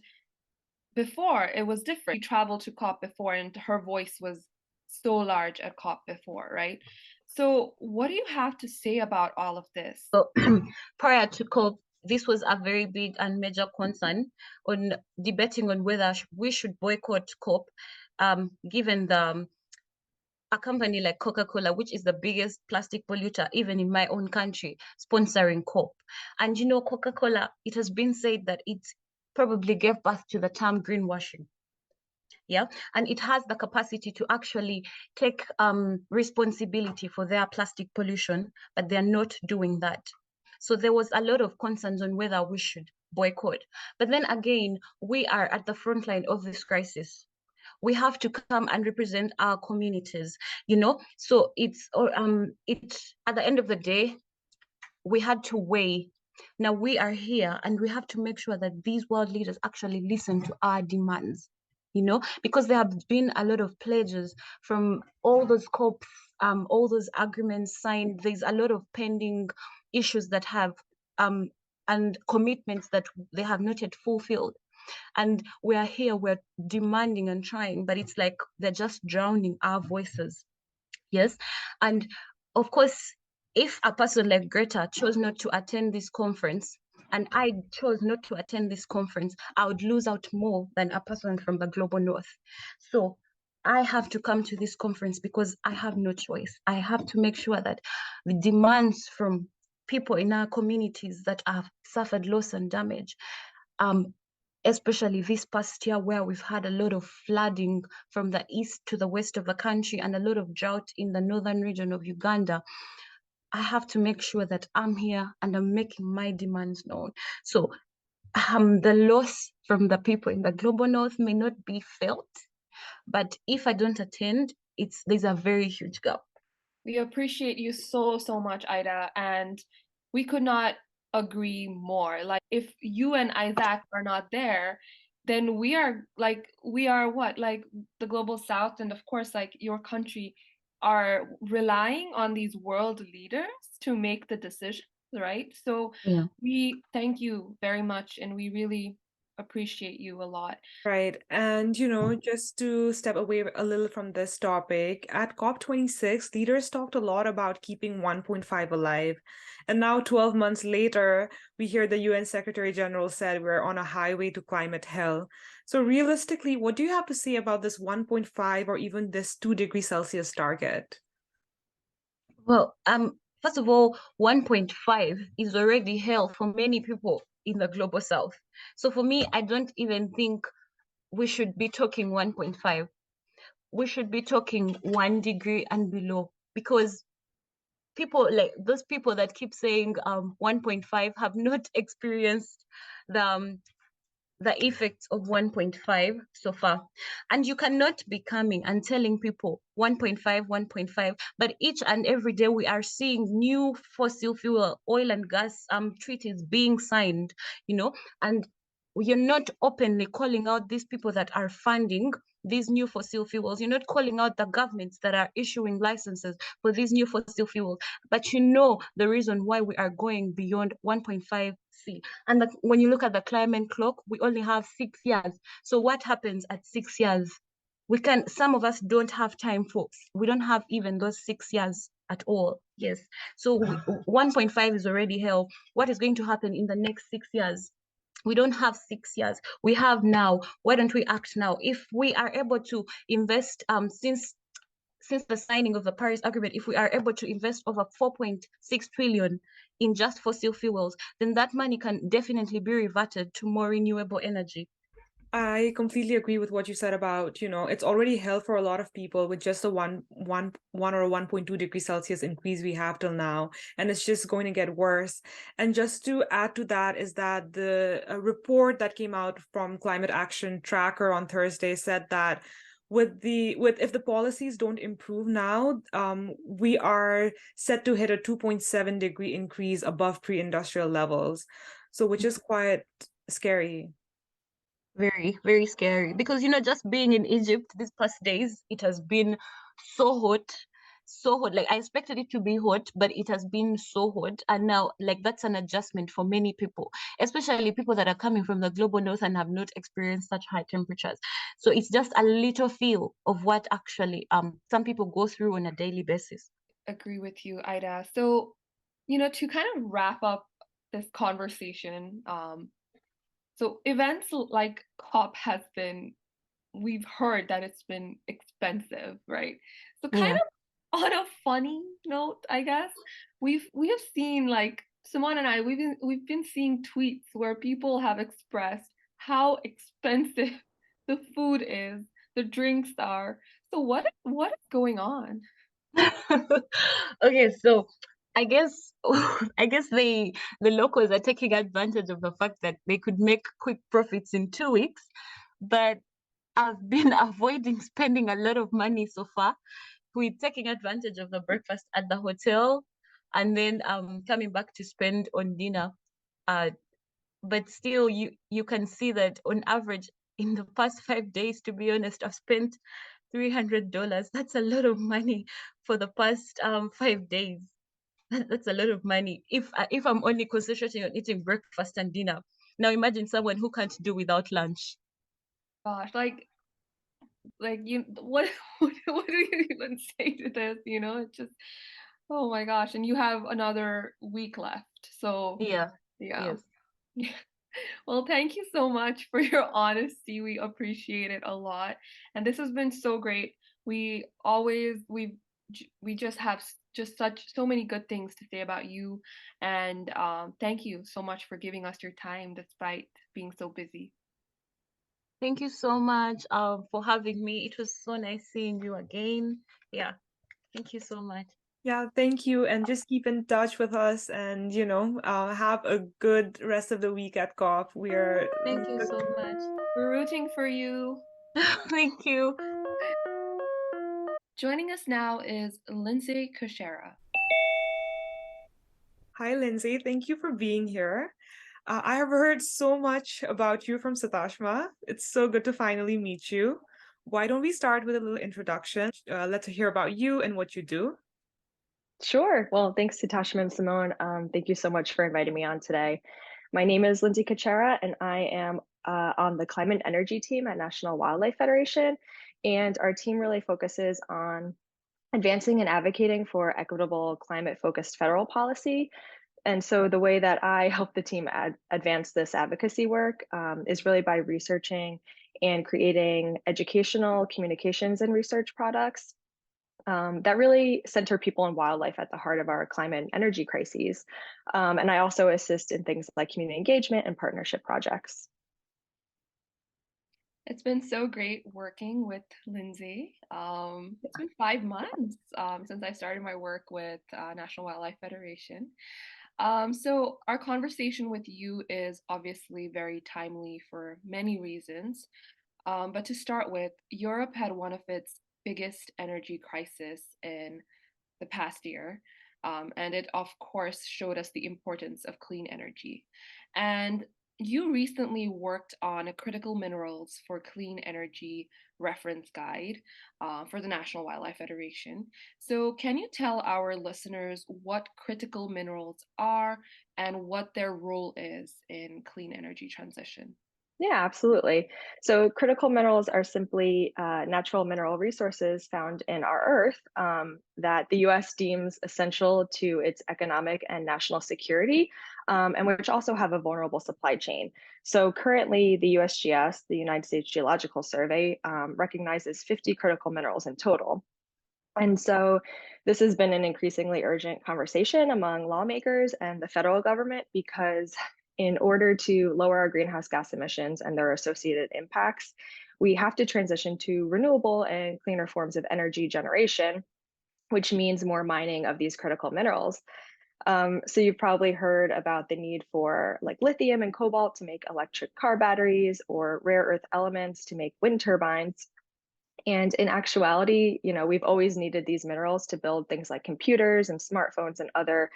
before, it was different. She traveled to COP before and her voice was so large at COP before, right? So what do you have to say about all of this? So prior to COP, this was a very big and major concern on debating on whether we should boycott COP, given a company like Coca-Cola, which is the biggest plastic polluter, even in my own country, sponsoring COP. And Coca-Cola, it has been said that it probably gave birth to the term greenwashing. Yeah, and it has the capacity to actually take responsibility for their plastic pollution, but they're not doing that. So there was a lot of concerns on whether we should boycott. But then again, we are at the front line of this crisis. We have to come and represent our communities, So it's at the end of the day, we had to weigh. Now we are here and we have to make sure that these world leaders actually listen to our demands. Because there have been a lot of pledges from all those COPs, all those agreements signed. There's a lot of pending issues that have and commitments that they have not yet fulfilled. And we are here, we're demanding and trying, but it's like they're just drowning our voices. Yes. And of course, if a person like Greta chose not to attend this conference, and I chose not to attend this conference, I would lose out more than a person from the global north. So I have to come to this conference because I have no choice. I have to make sure that the demands from people in our communities that have suffered loss and damage, especially this past year where we've had a lot of flooding from the east to the west of the country and a lot of drought in the northern region of Uganda, I have to make sure that I'm here and I'm making my demands known. So the loss from the people in the global north may not be felt, but if I don't attend, there's a very huge gap. We appreciate you so, so much, Aidah, and we could not agree more. Like, if you and Isaac are not there, then we are what? Like the global south, and of course, like your country are relying on these world leaders to make the decisions, right? So Yeah. we thank you very much, and we really appreciate you a lot. Right. And, just to step away a little from this topic, at COP26, leaders talked a lot about keeping 1.5 alive. And now, 12 months later, we hear the UN Secretary General said we're on a highway to climate hell. So, realistically, what do you have to say about this 1.5 or even this 2 degree Celsius target? Well, first of all, 1.5 is already hell for many people in the global south. So for me, I don't even think we should be talking 1.5. We should be talking 1 degree and below, because people like those people that keep saying 1.5 have not experienced the effects of 1.5 so far. And you cannot be coming and telling people 1.5, 1.5, but each and every day we are seeing new fossil fuel, oil and gas treaties being signed, and you're not openly calling out these people that are funding these new fossil fuels. You're not calling out the governments that are issuing licenses for these new fossil fuels, but the reason why we are going beyond 1.5 C. And when you look at the climate clock, we only have 6 years. So what happens at 6 years? Some of us don't have time we don't have even those 6 years at all. Yes. So 1.5 is already hell. What is going to happen in the next 6 years? We don't have 6 years. We have now. Why don't we act now? If we are able to invest, since the signing of the Paris Agreement, if we are able to invest over 4.6 trillion in just fossil fuels, then that money can definitely be reverted to more renewable energy. I completely agree with what you said about, it's already hell for a lot of people with just a 1 or 1.2 degree Celsius increase we have till now. And it's just going to get worse. And just to add to that is that the report that came out from Climate Action Tracker on Thursday said that if the policies don't improve now, we are set to hit a 2.7 degree increase above pre-industrial levels. So which is quite scary. Very, very scary, because just being in Egypt these past days, it has been so hot, so hot. Like I expected it to be hot, but it has been so hot. And now, like, that's an adjustment for many people, especially people that are coming from the global north and have not experienced such high temperatures. So it's just a little feel of what actually some people go through on a daily basis. Agree with you, Aidah. So, to kind of wrap up this conversation, so events like COP we've heard that it's been expensive, right? So kind of on a funny note, I guess, we have seen, like Simone and I, we've been seeing tweets where people have expressed how expensive the food is, the drinks are. So what is going on? Okay, so I guess the locals are taking advantage of the fact that they could make quick profits in 2 weeks, but I've been avoiding spending a lot of money so far. We're taking advantage of the breakfast at the hotel and then coming back to spend on dinner. But still you can see that on average in the past 5 days, to be honest, I've spent $300. That's a lot of money for the past 5 days. That's a lot of money if I'm only concentrating on eating breakfast and dinner. Now imagine someone who can't do without lunch. Gosh, like you, what what do you even say to this? It's just, oh my gosh, and you have another week left. So Yeah. yeah. Yes. Well, thank you so much for your honesty. We appreciate it a lot. And this has been so great. We just have so many good things to say about you. And thank you so much for giving us your time despite being so busy. Thank you so much for having me. It was so nice seeing you again. Yeah. Thank you so much. Yeah, thank you. And just keep in touch with us and, have a good rest of the week at COP. Thank you so much. We're rooting for you. Thank you. Joining us now is Lindsay Kuczera. Hi, Lindsay. Thank you for being here. I have heard so much about you from Sitashma. It's so good to finally meet you. Why don't we start with a little introduction? Let's hear about you and what you do. Sure. Well, thanks to Tashma and Simone. Thank you so much for inviting me on today. My name is Lindsay Kuczera, and I am on the climate and energy team at National Wildlife Federation. And our team really focuses on advancing and advocating for equitable climate-focused federal policy. And so the way that I help the team advance this advocacy work is really by researching and creating educational communications and research products that really center people and wildlife at the heart of our climate and energy crises. And I also assist in things like community engagement and partnership projects. It's been so great working with Lindsay. It's been 5 months since I started my work with National Wildlife Federation. So our conversation with you is obviously very timely for many reasons. But to start with, Europe had one of its biggest energy crisis in the past year. And it, of course, showed us the importance of clean energy. And you recently worked on a critical minerals for clean energy reference guide for the National Wildlife Federation. So can you tell our listeners what critical minerals are and what their role is in clean energy transition? Yeah, absolutely. So critical minerals are simply natural mineral resources found in our Earth that the US deems essential to its economic and national security, and which also have a vulnerable supply chain. So currently the USGS, the United States Geological Survey, recognizes 50 critical minerals in total. And so this has been an increasingly urgent conversation among lawmakers and the federal government because in order to lower our greenhouse gas emissions and their associated impacts, we have to transition to renewable and cleaner forms of energy generation, which means more mining of these critical minerals. So you've probably heard about the need for like lithium and cobalt to make electric car batteries or rare earth elements to make wind turbines. And in actuality, we've always needed these minerals to build things like computers and smartphones and other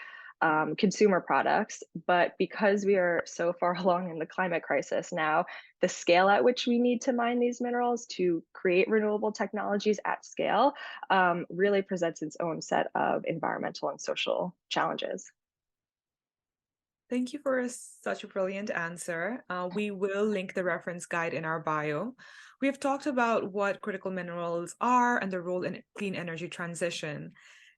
consumer products. But because we are so far along in the climate crisis now, the scale at which we need to mine these minerals to create renewable technologies at scale really presents its own set of environmental and social challenges. Thank you for such a brilliant answer. We will link the reference guide in our bio. We have talked about what critical minerals are and their role in clean energy transition.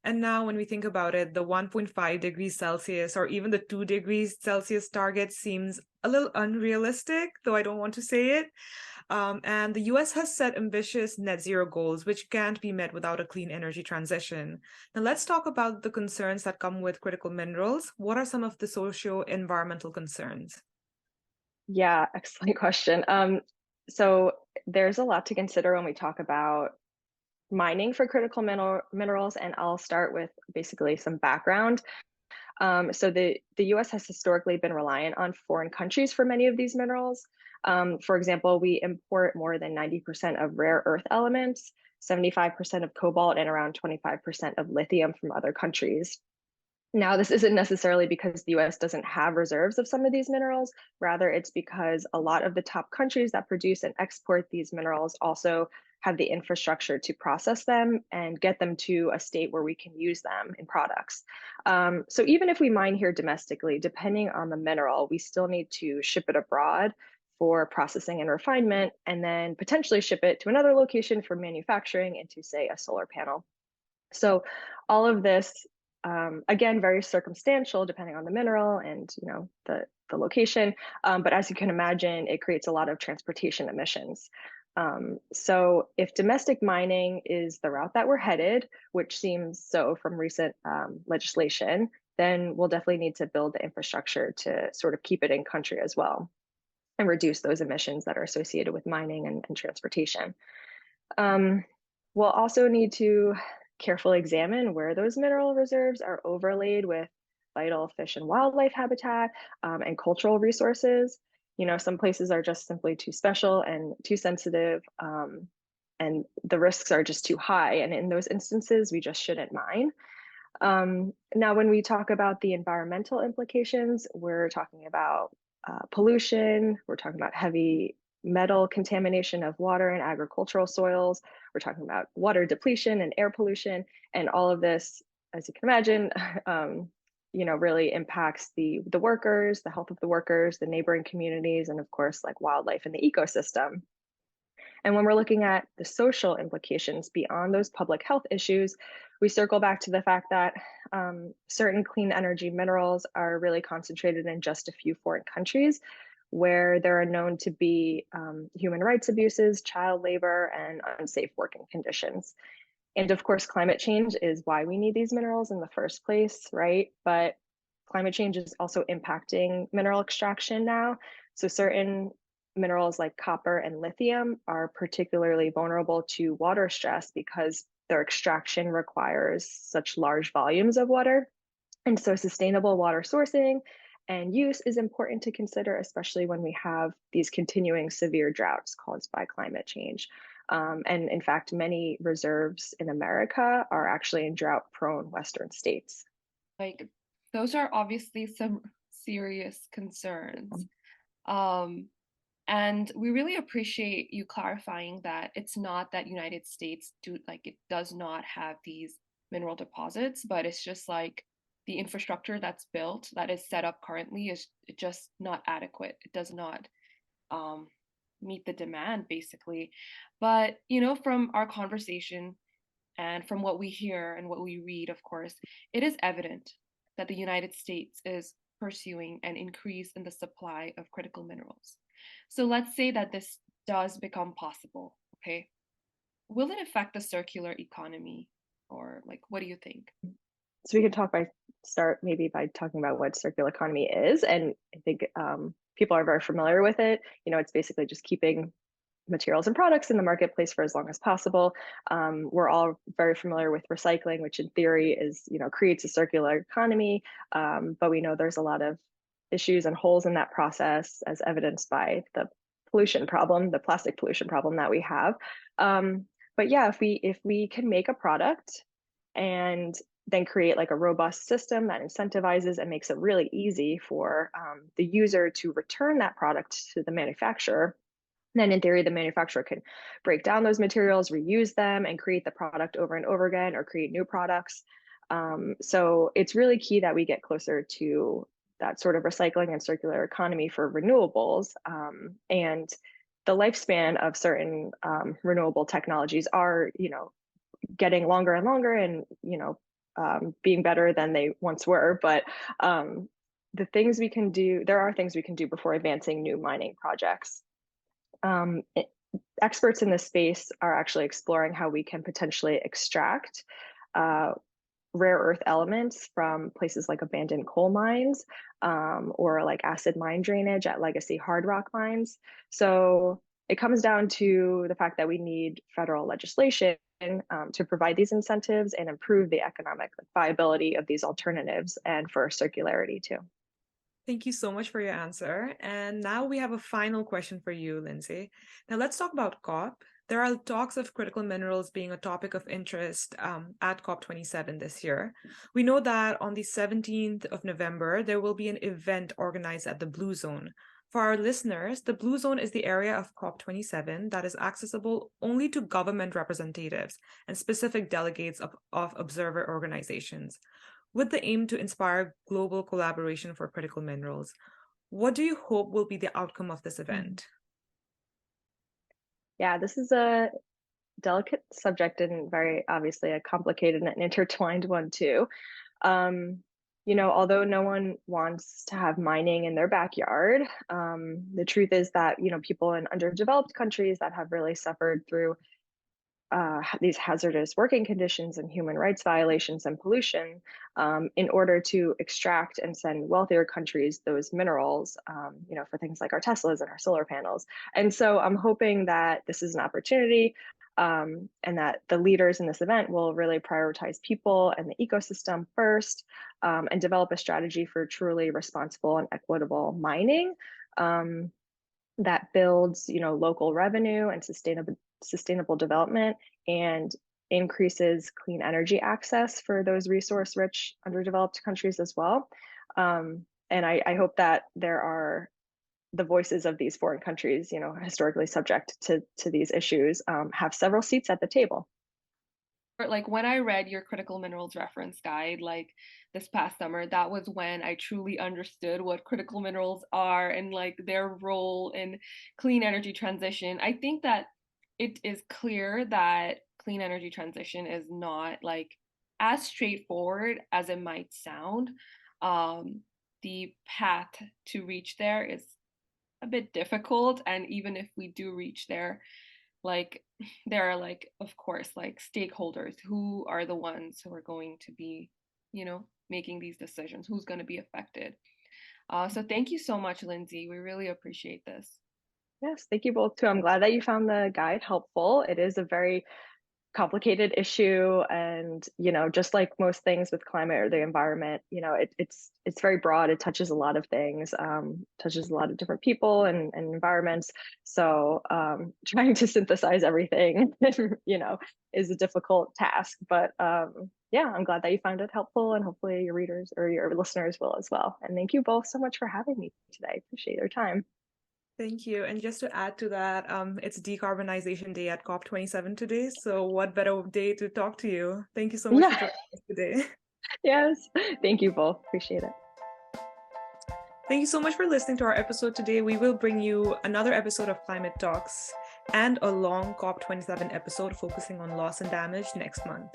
And now when we think about it, the 1.5 degrees Celsius or even the 2 degrees Celsius target seems a little unrealistic, though I don't want to say it. And the US has set ambitious net zero goals, which can't be met without a clean energy transition. Now, let's talk about the concerns that come with critical minerals. What are some of the socio-environmental concerns? Yeah, excellent question. So there's a lot to consider when we talk about mining for critical minerals, and I'll start with basically some background. So the US has historically been reliant on foreign countries for many of these minerals. For example, we import more than 90% of rare earth elements, 75% of cobalt, and around 25% of lithium from other countries. Now, this isn't necessarily because the US doesn't have reserves of some of these minerals. Rather, it's because a lot of the top countries that produce and export these minerals also have the infrastructure to process them and get them to a state where we can use them in products. So even if we mine here domestically, depending on the mineral, we still need to ship it abroad for processing and refinement, and then potentially ship it to another location for manufacturing into, say, a solar panel. So all of this, again, very circumstantial depending on the mineral and the location. But as you can imagine, it creates a lot of transportation emissions. So if domestic mining is the route that we're headed, which seems so from recent legislation, then we'll definitely need to build the infrastructure to sort of keep it in country as well and reduce those emissions that are associated with mining and transportation. We'll also need to carefully examine where those mineral reserves are overlaid with vital fish and wildlife habitat and cultural resources. Some places are just simply too special and too sensitive, and the risks are just too high. And in those instances, we just shouldn't mine. Now, when we talk about the environmental implications, we're talking about pollution, we're talking about heavy metal contamination of water and agricultural soils, we're talking about water depletion and air pollution, and all of this, as you can imagine, really impacts the workers, the health of the workers, the neighboring communities, and of course, like wildlife and the ecosystem. And when we're looking at the social implications beyond those public health issues, we circle back to the fact that certain clean energy minerals are really concentrated in just a few foreign countries where there are known to be human rights abuses, child labor, and unsafe working conditions. And of course, climate change is why we need these minerals in the first place, right? But climate change is also impacting mineral extraction now. So certain minerals like copper and lithium are particularly vulnerable to water stress because their extraction requires such large volumes of water. And so sustainable water sourcing and use is important to consider, especially when we have these continuing severe droughts caused by climate change. And in fact, many reserves in America are actually in drought-prone Western states. Like, those are obviously some serious concerns. And we really appreciate you clarifying that it's not that United States it does not have these mineral deposits, but it's just like the infrastructure that's built, that is set up currently, is just not adequate. It does not meet the demand, basically. But, from our conversation and from what we hear and what we read, of course, it is evident that the United States is pursuing an increase in the supply of critical minerals. So let's say that this does become possible, okay? Will it affect the circular economy, or what do you think? So we could start maybe by talking about what circular economy is. And I think people are very familiar with it. It's basically just keeping materials and products in the marketplace for as long as possible. We're all very familiar with recycling, which in theory is, creates a circular economy. But we know there's a lot of issues and holes in that process, as evidenced by the pollution problem, the plastic pollution problem that we have. But yeah, if we can make a product and then create like a robust system that incentivizes and makes it really easy for the user to return that product to the manufacturer, then in theory, the manufacturer can break down those materials, reuse them, and create the product over and over again, or create new products. So it's really key that we get closer to that sort of recycling and circular economy for renewables. And the lifespan of certain renewable technologies are, getting longer and longer, and being better than they once were. But the things we can do, there are things we can do before advancing new mining projects. Experts in this space are actually exploring how we can potentially extract rare earth elements from places like abandoned coal mines, or like acid mine drainage at legacy hard rock mines. So it comes down to the fact that we need federal legislation to provide these incentives and improve the economic viability of these alternatives, and for circularity too. Thank you so much for your answer. And now we have a final question for you, Lindsay. Now let's talk about COP. There are talks of critical minerals being a topic of interest at COP27 this year. We know that on the 17th of November, there will be an event organized at the Blue Zone. For our listeners, the Blue Zone is the area of COP27 that is accessible only to government representatives and specific delegates of observer organizations, with the aim to inspire global collaboration for critical minerals. What do you hope will be the outcome of this event? Yeah, this is a delicate subject and very obviously a complicated and intertwined one too. Although no one wants to have mining in their backyard, the truth is that, people in underdeveloped countries that have really suffered through these hazardous working conditions and human rights violations and pollution, in order to extract and send wealthier countries those minerals, for things like our Teslas and our solar panels. And so I'm hoping that this is an opportunity and that the leaders in this event will really prioritize people and the ecosystem first, and develop a strategy for truly responsible and equitable mining that builds, local revenue and sustainable development, and increases clean energy access for those resource-rich, underdeveloped countries as well. And I hope that there are the voices of these foreign countries, historically subject to these issues, have several seats at the table. Like when I read your critical minerals reference guide, like this past summer, that was when I truly understood what critical minerals are and like their role in clean energy transition. I think that it is clear that clean energy transition is not like as straightforward as it might sound. The path to reach there is a bit difficult, and even if we do reach there, like there are like, of course, like stakeholders who are the ones who are going to be, making these decisions, who's going to be affected. So thank you so much, Lindsay. We really appreciate this. Yes, thank you both too. I'm glad that you found the guide helpful. It is a very complicated issue, and just like most things with climate or the environment, it's very broad. It touches a lot of things, touches a lot of different people and environments. So trying to synthesize everything is a difficult task, but yeah, I'm glad that you found it helpful, and hopefully your readers or your listeners will as well. And thank you both so much for having me today. Appreciate your time. Thank you. And just to add to that, it's Decarbonization Day at COP27 today. So what better day to talk to you? Thank you so much for joining us today. Yes, thank you both. Appreciate it. Thank you so much for listening to our episode today. We will bring you another episode of Climate Talks and a long COP27 episode focusing on loss and damage next month.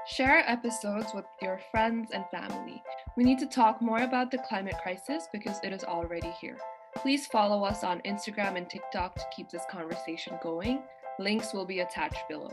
Share episodes with your friends and family. We need to talk more about the climate crisis because it is already here. Please follow us on Instagram and TikTok to keep this conversation going. Links will be attached below.